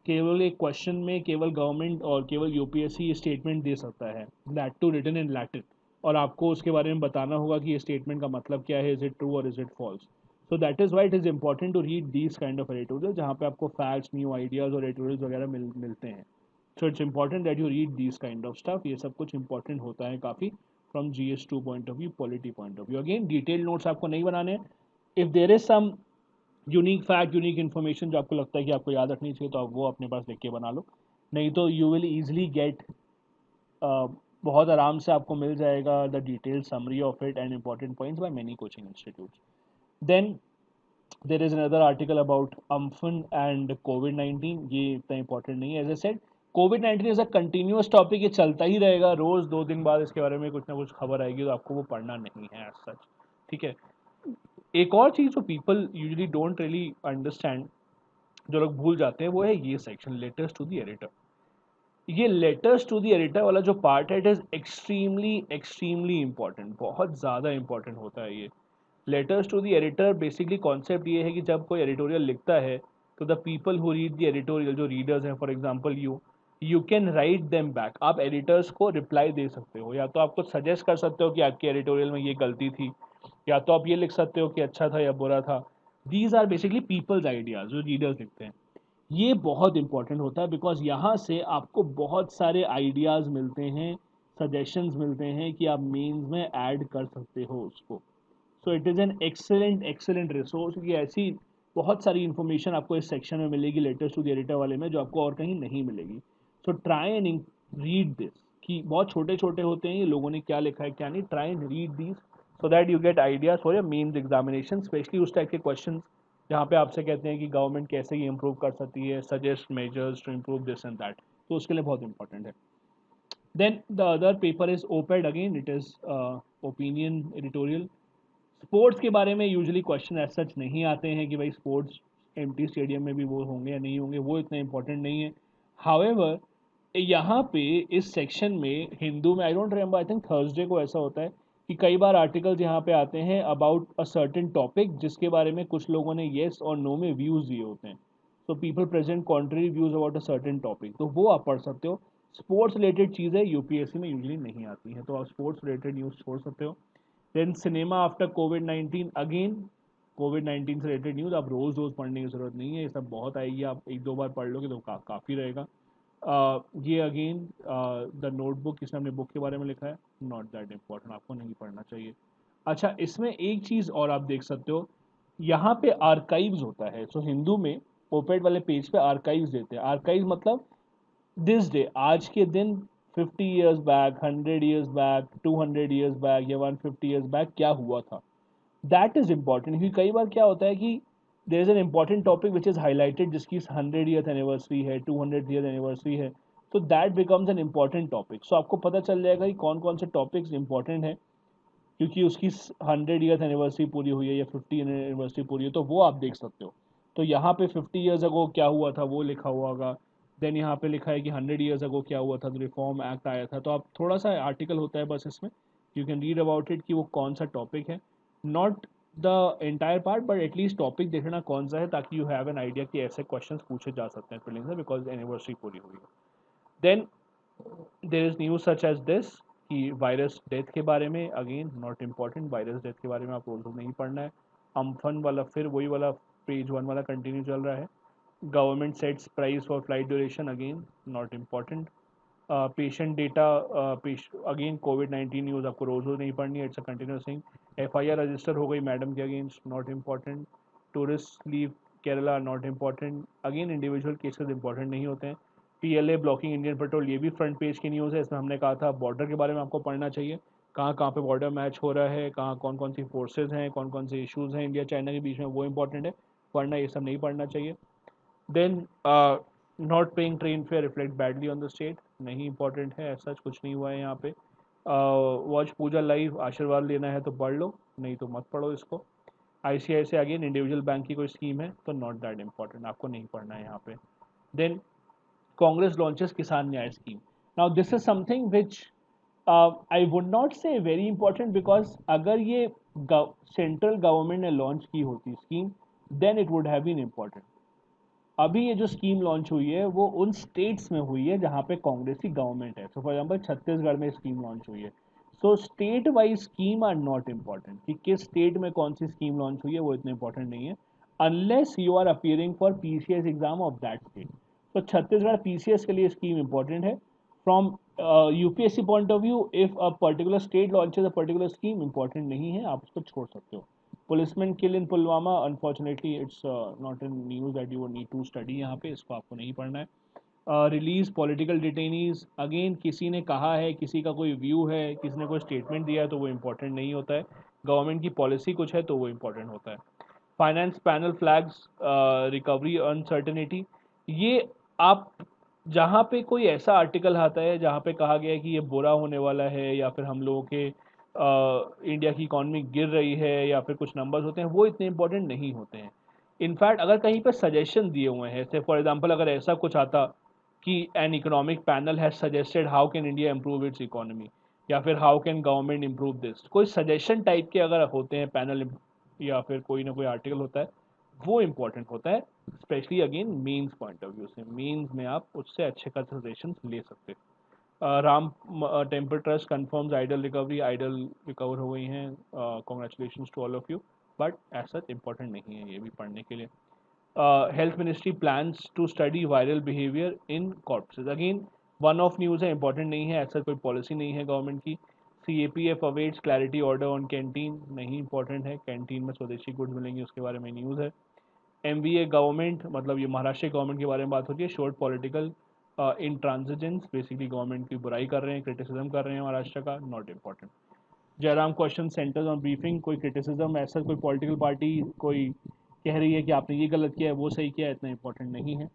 केवल एक क्वेश्चन में केवल गवर्नमेंट और केवल यूपीएससी ये स्टेटमेंट दे सकता है, that to written in Latin, और आपको उसके बारे में बताना होगा कि ये स्टेटमेंट का मतलब क्या है, इज इट ट्रू और is it false. So that is why it is important to read these kind of editorial जहाँ पे आपको फैक्ट्स, न्यू आइडियाज और एडिटोरियल वगैरह मिलते हैं. So it's important that you read these kind of stuff. ये सब कुछ इंपॉर्टेंट होता है काफ़ी from GS2 point of view, polity point of view. Again detail notes आपको नहीं बनाने हैं. If there is some unique fact, unique information जो आपको लगता है कि आपको याद रखनी चाहिए, तो आप वो अपने पास लिख के बना लो. नहीं तो यू विल ईजिली गेट, बहुत आराम से आपको मिल जाएगा the detail summary of it and important points by many coaching institutes. Then there is another article about Amphan and कोविड-19. ये इतना इंपॉर्टेंट नहीं है. एज ए सेड, कोविड-19 इज अ कंटिन्यूस टॉपिक, ये चलता ही रहेगा. रोज 2 दिन बाद इसके बारे में कुछ ना कुछ खबर आएगी, तो आपको वो पढ़ना नहीं है एज सच. ठीक है. एक और चीज़ जो people usually don't really understand, जो लोग भूल जाते हैं, वो है ये section, letters to the editor. ये लेटर्स टू द एडिटर वाला जो पार्ट है, it is extremely extremely important. बहुत ज़्यादा इंपॉर्टेंट होता है ये. Letters to the editor basically concept ये है कि जब कोई एडिटोरियल लिखता है, तो the people who read the editorial, जो रीडर्स हैं, for example you can write them back. आप एडिटर्स को रिप्लाई दे सकते हो, या तो आप कुछ सजेस्ट कर सकते हो कि आपके एडिटोरियल में ये गलती थी, या तो आप ये लिख सकते हो कि अच्छा था या बुरा था. These are basically people's ideas जो रीडर्स लिखते हैं. ये बहुत इंपॉर्टेंट होता है बिकॉज यहाँ से आपको बहुत सारे आइडियाज़ मिलते हैं, सजेशंस मिलते हैं कि आप मेंस में ऐड कर सकते हो उसको. So it is an excellent excellent resource. ये ऐसी बहुत सारी इन्फॉर्मेशन आपको इस सेक्शन में मिलेगी लेटर्स टू द एडिटर वाले में, जो आपको और कहीं नहीं मिलेगी. So try and read this. कि बहुत छोटे छोटे होते हैं ये, लोगों ने क्या लिखा है क्या नहीं. Try and read this so that you get ideas for your mains examination, specially उस टाइप के क्वेश्चन जहाँ पे आपसे कहते हैं कि गवर्नमेंट कैसे ये इम्प्रूव कर सकती है, suggest measures to improve this and that. तो उसके लिए बहुत इंपॉर्टेंट है. Then the other paper is op-ed. Again it is opinion editorial. Sports के बारे में यूजुअली क्वेश्चन एज सच नहीं आते हैं कि भाई स्पोर्ट्स एम्प्टी स्टेडियम में भी वो होंगे या नहीं होंगे, वो इतना इंपॉर्टेंट नहीं है. हाउएवर यहाँ पे इस सेक्शन में हिंदू में, I don't remember, I think Thursday को ऐसा होता है कि कई बार आर्टिकल्स यहाँ पे आते हैं अबाउट अ सर्टेन टॉपिक जिसके बारे में कुछ लोगों ने येस और नो में व्यूज़ दिए होते हैं. So people present contrary views about a certain topic, तो वो आप पढ़ सकते हो. स्पोर्ट्स रिलेटेड चीज़ें यूपीएससी में यूजली नहीं आती हैं, तो आप स्पोर्ट्स रिलेटेड न्यूज़ छोड़ सकते हो. देन सिनेमा आफ्टर कोविड-19. अगेन कोविड-19 से रिलेटेड न्यूज़ आप रोज़ रोज़ पढ़ने की ज़रूरत नहीं है, ये सब बहुत आएगी, आप एक दो बार पढ़ लोगे तो काफ़ी रहेगा. ये अगेन द नोटबुक, इसने अपने बुक के बारे में लिखा है, नॉट दैट इम्पॉर्टेंट, आपको नहीं पढ़ना चाहिए. अच्छा, इसमें एक चीज़ और आप देख सकते हो, यहाँ पे आर्काइव्स होता है. सो हिंदू में ओपेड वाले पेज पे आर्काइव्स देते हैं. आर्काइव मतलब दिस डे, आज के दिन, 50 years back, 100 years back, 200 years back या 150 ईयर्स बैक क्या हुआ था. दैट इज इंपॉर्टेंट, क्योंकि कई बार क्या होता है कि there is an important topic which is highlighted, जिसकी 100th एनिवर्सरी है, 200th एनिवर्सरी है, तो that becomes an important topic. So आपको पता चल जाएगा कि कौन कौन से टॉपिक्स इंपॉर्टेंट है, क्योंकि उसकी 100th एनिवर्सरी पूरी हुई है या 50th एनिवर्सरी पूरी है, तो वो आप देख सकते हो. तो यहाँ पे 50 ईयर्स अगो क्या हुआ था वो लिखा हुआ होगा. देन यहाँ पे लिखा है कि 100 ईयर्स अगो क्या हुआ था, तो रिफॉर्म एक्ट आया था. तो आप थोड़ा सा आर्टिकल होता है बस इसमें, you can read about it कि वो कौन सा टॉपिक है. Not the entire part, but at least topic देखना कौन सा है, ताकि यू हैव एन आइडिया कि ऐसे क्वेश्चन पूछे जा सकते हैं प्रीलिम्स में, बिकॉज एनिवर्सरी पूरी हुई है. Then there is news such as this कि वायरस डेथ के बारे में, again not important, virus death के बारे में आप रोज नहीं पढ़ना है. अम्फन वाला फिर वही वाला पेज वन वाला कंटिन्यू चल रहा है. Government sets price for flight duration, again not important. Patient data, again covid news आपको रोज रोज नहीं पढ़नी है, it's a continuous thing. FIR register हो गई मैडम के against, not important. Tourist leave Kerala, not important. Again individual cases important नहीं होते हैं. पीएलए ब्लॉकिंग इंडियन पेट्रोल, ये भी फ्रंट पेज की न्यूज़ है. इसमें हमने कहा था बॉर्डर के बारे में आपको पढ़ना चाहिए, कहाँ कहाँ पे बॉर्डर मैच हो रहा है, कहाँ कौन कौन सी फोर्सेज हैं, कौन कौन से इश्यूज़ हैं इंडिया चाइना के बीच में, वो इंपॉर्टेंट है पढ़ना, ये सब नहीं पढ़ना चाहिए. Then not paying train fare reflect badly on the state, नहीं इंपॉर्टेंट है, ऐसा कुछ नहीं हुआ है यहाँ पे. वॉच पूजा लाइव, आशीर्वाद लेना है तो पढ़ लो, नहीं तो मत पढ़ो इसको. आईसीआईसीआई अगेन इंडिविजुअल बैंक की कोई स्कीम है तो नॉट दैट इंपॉर्टेंट, आपको नहीं पढ़ना है यहाँ पे. Then Congress launches Kisan Nyay scheme. Now this is something which I would not say very important, because अगर ये सेंट्रल गवर्नमेंट ने लॉन्च की होती scheme, then it would have been important. अभी ये जो स्कीम लॉन्च हुई है वो उन स्टेट्स में हुई है जहाँ पे कांग्रेस की गवर्नमेंट है. सो फॉर एग्जांपल छत्तीसगढ़ में स्कीम लॉन्च हुई है. So state wise scheme are not important, कि किस स्टेट में कौन सी स्कीम लॉन्च हुई है वो इतना इंपॉर्टेंट नहीं है, unless you are appearing for PCS exam of that state. तो छत्तीसगढ़ पीसीएस के लिए स्कीम इंपॉर्टेंट है. From UPSC point of view, if a particular state launches a particular scheme, important नहीं है, आप उसको छोड़ सकते हो. Policeman kill in Pulwama, unfortunately it's not in news that you need to study, यहाँ पे इसको आपको नहीं पढ़ना है. रिलीज पॉलिटिकल डिटेनीज, अगेन किसी ने कहा है, किसी का कोई व्यू है, किसी ने कोई स्टेटमेंट दिया है तो वो इंपॉर्टेंट नहीं होता है. गवर्नमेंट की पॉलिसी कुछ है तो वो इंपॉर्टेंट होता है. Finance panel flags recovery uncertainty, ये आप जहाँ पे कोई ऐसा आर्टिकल आता है जहाँ पे कहा गया है कि ये बुरा होने वाला है, या फिर हम लोगों के इंडिया की इकॉनमी गिर रही है, या फिर कुछ नंबर्स होते हैं, वो इतने इंपॉर्टेंट नहीं होते हैं. इनफैक्ट अगर कहीं पर सजेशन दिए हुए हैं, जैसे फॉर एग्जांपल अगर ऐसा कुछ आता कि an economic panel has suggested how can India improve it's economy, या फिर how can government improve this, कोई सजेशन टाइप के अगर होते हैं पैनल, या फिर कोई ना कोई आर्टिकल होता है, वो इंपॉर्टेंट होता है. Specially again mains point of view से, मेंस में आप उससे अच्छे खासे सजेशन ले सकते हैं. Ram temple trust confirms idol recovery, idol recover हो गई हैं, congratulation to all of you, but ऐसा इंपॉर्टेंट नहीं है ये भी पढ़ने के लिए. Health ministry plans to study viral behaviour in corpses, again one of news है, इंपॉर्टेंट नहीं है, ऐसा कोई पॉलिसी नहीं है गवर्नमेंट की. CAPF awaits clarity order on canteen, नहीं इंपॉर्टेंट है, कैंटीन में स्वदेशी गुड्स मिलेंगी उसके बारे में न्यूज़ है. MVA गवर्नमेंट, मतलब ये महाराष्ट्र गवर्नमेंट के बारे में बात होती है, शोर्ट पॉलिटिकल इंट्रांसिजेंस, बेसिकली गवर्नमेंट की बुराई कर रहे हैं, क्रिटिसिज्म कर रहे हैं महाराष्ट्र का, not important. Jairam question centres on briefing, कोई क्रिटिसिज्म, ऐसा कोई पॉलिटिकल पार्टी कोई कह रही है कि आपने ये गलत किया है, वो सही किया है, इतना इंपॉर्टेंट नहीं है.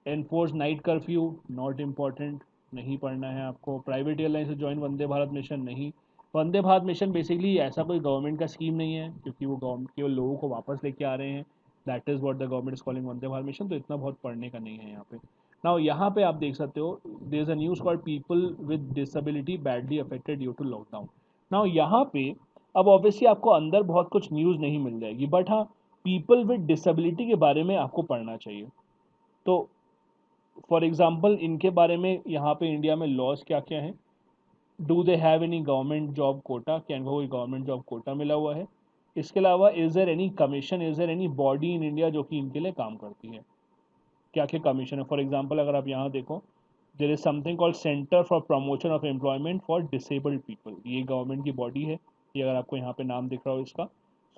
Enforce night curfew, not important, नहीं पढ़ना है आपको. प्राइवेट एयरलाइन से ज्वाइन वंदे भारत मिशन, नहीं. वंदे भारत मिशन बेसिकली ऐसा कोई गवर्नमेंट का स्कीम नहीं है, क्योंकि वो गवर्नमेंट केवल लोगों को वापस लेके आ रहे हैं. That is what the government is calling Vande Bharat mission, तो इतना बहुत पढ़ने का नहीं है यहाँ पे. नाउ यहाँ पे आप देख सकते हो, there is a news called people with disability badly affected due to lockdown. Now यहाँ पे अब ऑब्वियसली आपको अंदर बहुत कुछ न्यूज़ नहीं मिल जाएगी, बट हाँ, पीपल विद डिसेबिलिटी के बारे में आपको पढ़ना चाहिए. तो फॉर एग्जाम्पल इनके बारे में यहाँ पे इंडिया में लॉज क्या क्या हैं. Do they have any government job quota, क्या इनको कोई गवर्नमेंट जॉब कोटा मिला हुआ है. इसके अलावा is there any commission, is there any body in India जो कि इनके लिए काम करती है, क्या क्या कमीशन है. फॉर एग्जाम्पल अगर आप यहाँ देखो, there is something called centre for promotion of employment for disabled people, ये गवर्नमेंट की बॉडी है, ये अगर आपको यहाँ पे नाम दिख रहा हो इसका.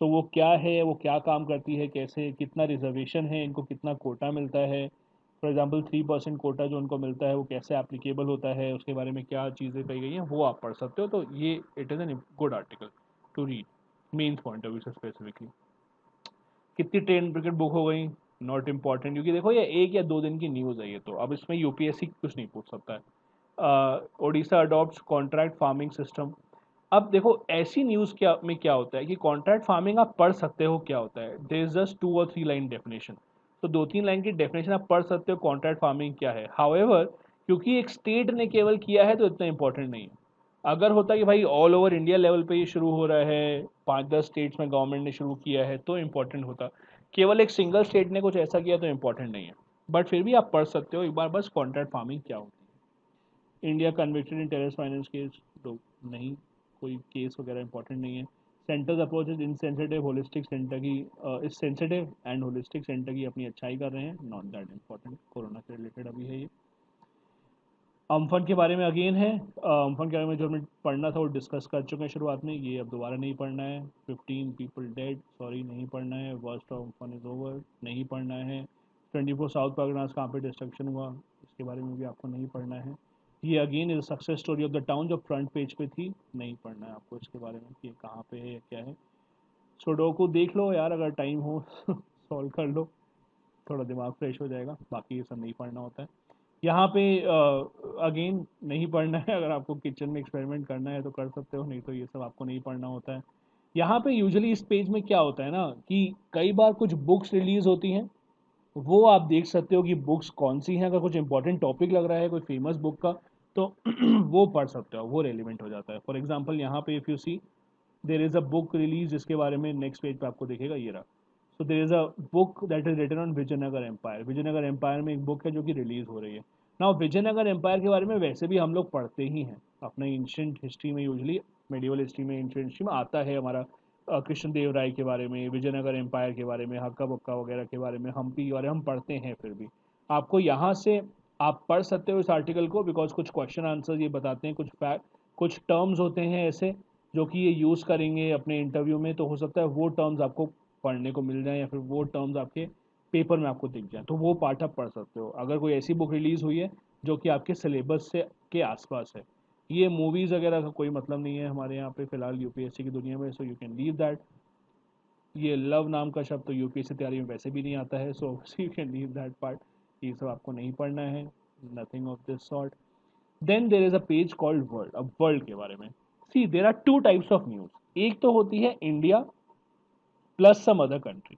सो वो क्या है, वो क्या काम करती है, कैसे, कितना रिजर्वेशन है इनको, कितना कोटा मिलता है. फॉर एग्जाम्पल 3% कोटा जो उनको मिलता है वो कैसे एप्लीकेबल होता है, उसके बारे में क्या चीज़ें कही गई हैं, वो आप पढ़ सकते हो. तो ये it is an good article to read mains point of view से स्पेसिफिकली. कितनी ट्रेन टिकट बुक हो गई, नॉट इम्पॉर्टेंट, क्योंकि देखो ये 1 या 2 दिन की न्यूज़ है ये, तो अब इसमें यूपीएससी कुछ नहीं पूछ सकता है. Odisha adopt contract farming system. अब देखो ऐसी न्यूज़ क्या में क्या होता है कि कॉन्ट्रैक्ट फार्मिंग आप पढ़ सकते हो क्या होता है, देयर इज जस्ट 2 और 3 लाइन डेफिनेशन. तो 2-3 लाइन की डेफिनेशन आप पढ़ सकते हो कॉन्ट्रैक्ट फार्मिंग क्या है. हाउएवर क्योंकि एक स्टेट ने केवल किया है तो इतना इंपॉर्टेंट नहीं है. अगर होता कि भाई ऑल ओवर इंडिया लेवल पे ये शुरू हो रहा है, 5-10 स्टेट्स में गवर्नमेंट ने शुरू किया है, तो इम्पोर्टेंट होता। केवल एक सिंगल स्टेट ने कुछ ऐसा किया तो इम्पोर्टेंट नहीं है, बट फिर भी आप पढ़ सकते हो एक बार बस कॉन्ट्रैक्ट फार्मिंग क्या होती है। India convicted in terrorist finance case, तो नहीं, कोई केस वगैरह इंपॉर्टेंट नहीं है। Centre's approach is insensitive holistic centre की, is sensitive and holistic centre की अपनी अच्छाई कर रहे हैं, नॉट दैट इंपॉर्टेंट, कोरोना से रिलेटेड अभी है ये। अम्फन के बारे में अगेन है, अम्फन के बारे में जो हमें पढ़ना था वो डिस्कस कर चुके हैं शुरुआत में, ये अब दोबारा नहीं पढ़ना है। 15 पीपल डेड, सॉरी नहीं पढ़ना है। Worst of Amphan is over, नहीं पढ़ना है। 24 साउथ परगनास कहाँ पे डिस्ट्रक्शन हुआ, इसके बारे में भी आपको नहीं पढ़ना है। ये again is success story of the town जो फ्रंट पेज पे थी, नहीं पढ़ना है आपको इसके बारे में कि कहाँ पे है या क्या है। सुडोकू देख लो यार अगर टाइम हो सॉल्व कर लो, थोड़ा दिमाग फ्रेश हो जाएगा, बाकी ये सब नहीं पढ़ना होता है। यहाँ पे अगेन नहीं पढ़ना है, अगर आपको किचन में एक्सपेरिमेंट करना है तो कर सकते हो, नहीं तो ये सब आपको नहीं पढ़ना होता है। यहाँ पे यूजुअली इस पेज में क्या होता है ना कि कई बार कुछ बुक्स रिलीज होती हैं, वो आप देख सकते हो कि बुक्स कौन सी हैं। अगर कुछ इंपॉर्टेंट टॉपिक लग रहा है कोई फेमस बुक का तो वो पढ़ सकते हो, वो रेलिवेंट हो जाता है। फॉर एग्जाम्पल यहाँ पे if you see there is a book release जिसके बारे में नेक्स्ट पेज पे आपको दिखेगा ये रहा। So there is a book that is written on Vijayanagar empire, Vijayanagar empire में एक बुक है जो कि रिलीज हो रही है। नाउ विजयनगर एम्पायर के बारे में वैसे भी हम लोग पढ़ते ही हैं अपने एंशियंट हिस्ट्री में, यूजली मेडिवल हिस्ट्री में, एंशियंट हिस्ट्री में आता है हमारा। कृष्ण देव राय के बारे में, विजयनगर एम्पायर के बारे में, हक्का बक्का वगैरह के बारे में, हम्पी के बारे में हम पढ़ते हैं। फिर भी आपको यहाँ से आप पढ़ सकते हो इस आर्टिकल को, बिकॉज कुछ क्वेश्चन आंसर ये बताते हैं, कुछ फैक्ट, कुछ टर्म्स होते हैं ऐसे जो कि ये यूज़ करेंगे अपने इंटरव्यू में, तो हो सकता है वो टर्म्स आपको पढ़ने को मिल जाए या फिर वो टर्म्स आपके पेपर में आपको दिख जाए, तो वो पार्ट आप पढ़ सकते हो अगर कोई ऐसी बुक रिलीज़ हुई है जो कि आपके सिलेबस से के आसपास है। ये मूवीज़ वगैरह का कोई मतलब नहीं है हमारे यहाँ पे फिलहाल यूपीएससी की दुनिया में, सो यू कैन लीव दैट। ये लव नाम का शब्द तो यूपीएससी तैयारी में वैसे भी नहीं आता है, so you can leave that part, ये सब आपको नहीं पढ़ना है, nothing of this sort. Then there is a page called world, अब वर्ल्ड के बारे में। See there are two types of news, एक तो होती है India plus some other country.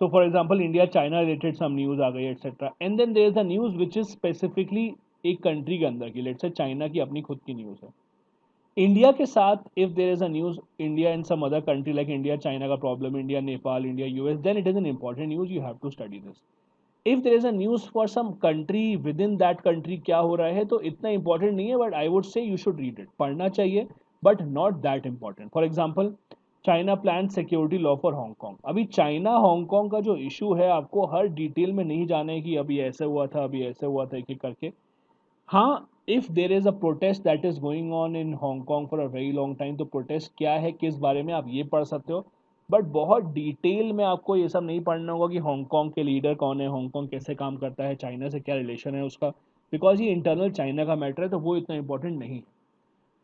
So for example, India China related some news आ गई etc. And then there is a news which is specifically एक कंट्री के अंदर की, लेट्स से चाइना की अपनी खुद की न्यूज़ है। इंडिया के साथ if there is a news India and some other country like India China का problem, India Nepal, India US, then it is an important news, you have to study this. If there is a news for some country within that country क्या हो रहा है तो इतना इंपॉर्टेंट नहीं है, but I would say you should read it, पढ़ना चाहिए, but not that important. For example China plan security law for Hong Kong. अभी चाइना हांगकॉन्ग का जो इशू है आपको हर डिटेल में नहीं जाना है कि अभी ऐसे हुआ था, अभी ऐसे हुआ था, एक एक करके। हाँ, if there is a protest that is going on in Hong Kong for a very long time, तो प्रोटेस्ट क्या है किस बारे में आप ये पढ़ सकते हो, बट बहुत डिटेल में आपको ये सब नहीं पढ़ना होगा कि हांगकॉन्ग के लीडर कौन है, हांगकॉन्ग कैसे काम करता है, चाइना से क्या रिलेशन है उसका, बिकॉज ये इंटरनल चाइना का मैटर है, तो वो इतना इंपॉर्टेंट नहीं है।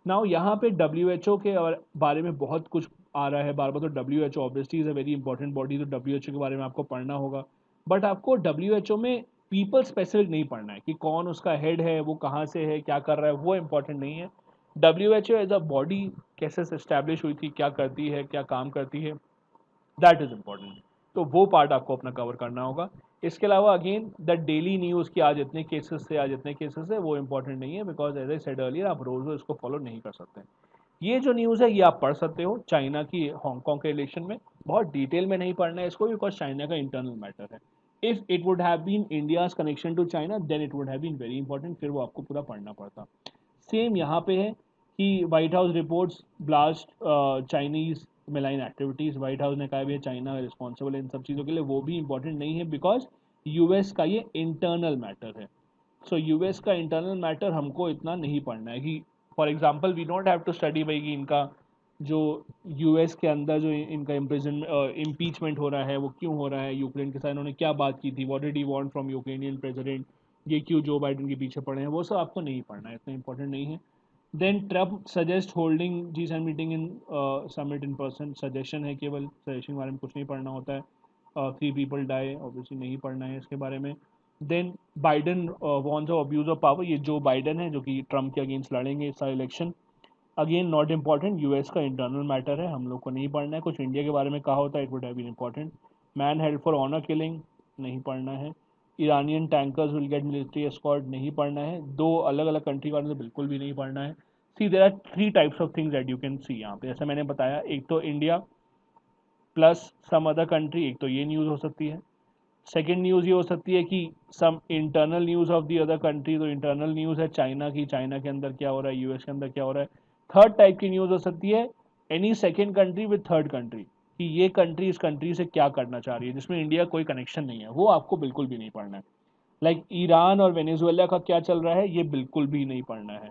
नाउ यहाँ पे WHO के बारे में बहुत कुछ आ रहा है बार बार, तो WHO obviously is a very important body, तो WHO के बारे में आपको पढ़ना होगा, बट आपको WHO में पीपल स्पेसिफिक नहीं पढ़ना है कि कौन उसका हेड है, वो कहाँ से है, क्या कर रहा है, वो इंपॉर्टेंट नहीं है। WHO एज अ बॉडी कैसे से इस्टेब्लिश हुई थी, क्या करती है, क्या काम करती है, दैट इज इम्पॉर्टेंट, तो वो पार्ट आपको अपना कवर करना होगा। इसके अलावा अगेन द डेली न्यूज़ की आज इतने केसेस से, आज इतने केसेस है, वो इंपॉर्टेंट नहीं है, because as I said earlier आप रोज रोज इसको फॉलो नहीं कर सकते। ये जो न्यूज़ है ये आप पढ़ सकते हो चाइना की हांगकॉन्ग के रिलेशन में, बहुत डिटेल में नहीं पढ़ना है इसको, बिकॉज चाइना का इंटरनल मैटर है। If it would have been India's connection to China then it would have been very important, फिर वो आपको पूरा पढ़ना पड़ता। सेम यहाँ पे है कि white house reports blast Chinese मेलाइन activities, white house ने कहा भी है चाइना रिस्पॉन्सिबल है इन सब चीज़ों के लिए, वो भी इंपॉर्टेंट नहीं है, बिकॉज यूएस का ये इंटरनल मैटर है। सो यूएस का इंटरनल मैटर हमको इतना नहीं पढ़ना है कि for example we don't have to study भाई कि इनका जो यूएस के अंदर जो इनका इम्पीचमेंट हो रहा है वो क्यों हो रहा है, यूक्रेन के साथ इन्होंने क्या बात की थी, what did he want from Ukrainian president, ये क्यों जो बाइडन के पीछे पड़े हैं, वो सब आपको नहीं पढ़ना है, इतना इंपॉर्टेंट नहीं है। Then Trump suggest holding G7 meeting in summit in person, suggestion है केवल, सजेशन के बारे में कुछ नहीं पढ़ना होता है। 3 पीपल डाई, ऑब्वियसली नहीं पढ़ना है इसके बारे में। Then Biden warns of abuse of power, ये जो बाइडन है जो कि ट्रम्प के अगेंस्ट लड़ेंगे इस election, again not important, US का इंटरनल मैटर है, हम लोग को नहीं पढ़ना है। कुछ इंडिया के बारे में कहा होता है, it would have been important. Man held for honour killing, नहीं पढ़ना है। Iranian tankers will get military escort, नहीं पढ़ना है। दो अलग अलग कंट्री के बारे में बिल्कुल भी नहीं पढ़ना है। See there are 3 types of things that you can see यहाँ पे, जैसे मैंने बताया, एक तो India plus some other country, एक तो ये न्यूज़ हो सकती है। सेकेंड न्यूज़ ये हो सकती है कि some internal news of the other country, तो इंटरनल न्यूज़ है चाइना की, चाइना के अंदर क्या हो रहा है, यूएस के अंदर क्या हो रहा है। थर्ड टाइप की न्यूज़ हो सकती है any second country with third country, कि ये कंट्री इस कंट्री से क्या करना चाह रही है, जिसमें इंडिया कोई कनेक्शन नहीं है, वो आपको बिल्कुल भी नहीं पढ़ना है। लाइक ईरान और वेनेजुएला का क्या चल रहा है, ये बिल्कुल भी नहीं पढ़ना है,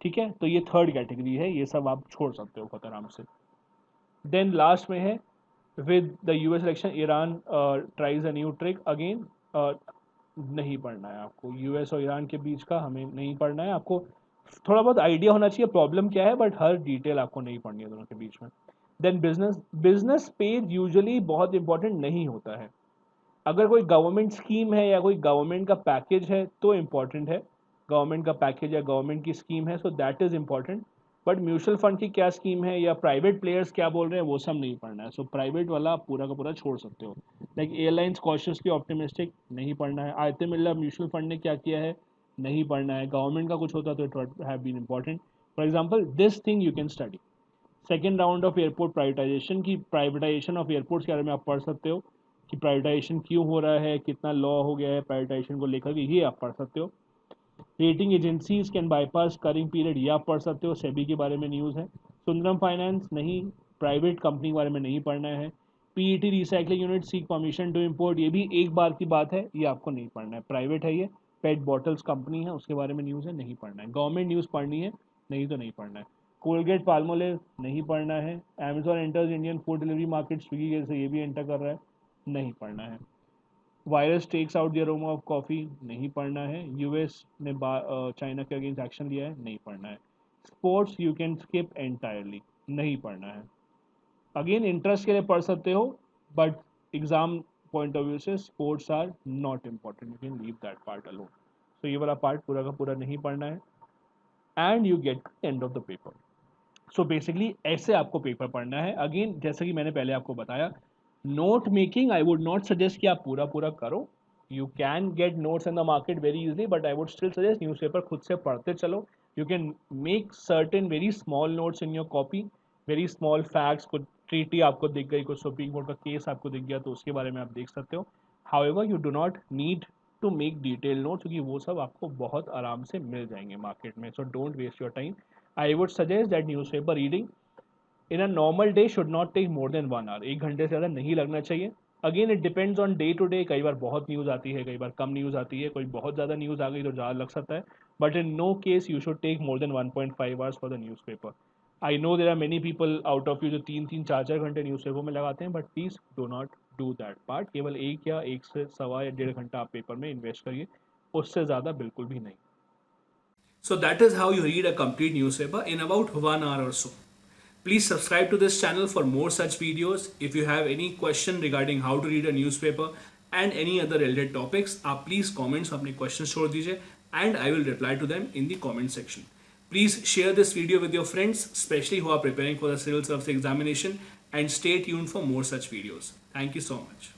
ठीक है। तो ये थर्ड कैटेगरी है, ये सब आप छोड़ सकते हो बहुत आराम से। देन लास्ट में है with the US election Iran tries a new trick again, नहीं पढ़ना है आपको, यूएस और ईरान के बीच का हमें नहीं पढ़ना है। आपको थोड़ा बहुत आइडिया होना चाहिए प्रॉब्लम क्या है, बट हर डिटेल आपको नहीं पढ़नी है दोनों के बीच में। देन बिजनेस पेज यूजुअली बहुत इंपॉर्टेंट नहीं होता है। अगर कोई गवर्नमेंट स्कीम है या कोई गवर्नमेंट का पैकेज है तो इम्पॉर्टेंट है, गवर्नमेंट का पैकेज या गवर्नमेंट की स्कीम है, so that is important. But mutual fund की क्या स्कीम है या प्राइवेट प्लेयर्स क्या बोल रहे हैं वो सब नहीं पढ़ना है, सो प्राइवेट वाला आप पूरा का पूरा छोड़ सकते हो। लाइक एयरलाइंस कॉशियसली ऑप्टिमिस्टिक, नहीं पढ़ना है। आदित्य बिरला म्यूचुअल फंड ने क्या किया है, नहीं पढ़ना है। गवर्नमेंट का कुछ होता तो it would have been important. For example this thing you can study, second round of airport privatisation की, प्राइवेटाइजेशन ऑफ एयरपोर्ट्स के बारे में आप पढ़ सकते हो कि प्राइवेटाइजेशन क्यों हो रहा है, कितना लॉ हो गया है प्राइवेटाइजेशन को लेकर के, ये आप पढ़ सकते हो। Rating agencies can bypass cooling period, ये आप पढ़ सकते हो, सेबी के बारे में न्यूज़ है। सुंदरम फाइनेंस नहीं, प्राइवेट कंपनी के बारे में नहीं पढ़ना है। PET recycling unit seek permission to import, ये भी एक बार की बात है, ये आपको नहीं पढ़ना है, प्राइवेट है ये। पेट बॉटल्स कंपनी है, उसके बारे में न्यूज़ है, नहीं पढ़ना है। गवर्नमेंट न्यूज़ पढ़नी है, नहीं तो नहीं पढ़ना है। कोलगेट पाल्मोलिव नहीं पढ़ना है। Amazon enters Indian food delivery market, Swiggy जैसे ये भी एंटर कर रहा है, नहीं पढ़ना है। Virus takes out the aroma of coffee, नहीं पढ़ना है। यूएस ने चाइना के अगेंस्ट एक्शन लिया है, नहीं पढ़ना है। Sports you can skip entirely, नहीं पढ़ना है। अगेन इंटरेस्ट के लिए पढ़ सकते हो, but exam point of view से sports are not important, you can leave that part alone. तो ये वाला पार्ट पूरा का पूरा नहीं पढ़ना है and you get end of the paper. So basically ऐसे आपको पेपर पढ़ना है। अगेन जैसे कि मैंने पहले आपको बताया, note making I would not suggest कि आप पूरा पूरा करो। You can gate notes in the market very easily, but I would still suggest newspaper खुद से पढ़ते चलो। You can make certain very small notes in your copy, very small facts, कुछ ट्रीटी आपको दिख गई, कुछ सुप्रीम कोर्ट का केस आपको दिख गया तो उसके बारे में आप देख सकते हो। However you do not need to make detail notes, क्योंकि वो सब आपको बहुत आराम से मिल जाएंगे मार्केट में। So don't waste your time. I would suggest that newspaper reading in a normal day should not take more than 1 hour, 1 घंटे से ज़्यादा नहीं लगना चाहिए। Again it depends on day to day, कई बार बहुत न्यूज़ आती है, कई बार कम न्यूज़ आती है, कोई बहुत ज़्यादा न्यूज़ आ गई तो ज़्यादा लग सकता है, but in no case you should take more than 1.5 hours for the newspaper. I know there are many people out of you जो 3-3, 4-4 घंटे न्यूज़ पेपर में लगाते हैं, but please do not do that part. केवल 1 या 1 से 1.25 या 1.5 घंटा आप पेपर में इन्वेस्ट करिए, उससे ज़्यादा बिल्कुल भी नहीं। So that is how you read a complete newspaper in about 1 hour or so. Please subscribe to this channel for more such videos. If you have any question regarding how to read a newspaper and any other related topics, आप please comments में अपने questions छोड़ दीजिए and I will reply to them in the comment section. Please share this video with your friends, especially who are preparing for the civil service examination, and stay tuned for more such videos. Thank you so much.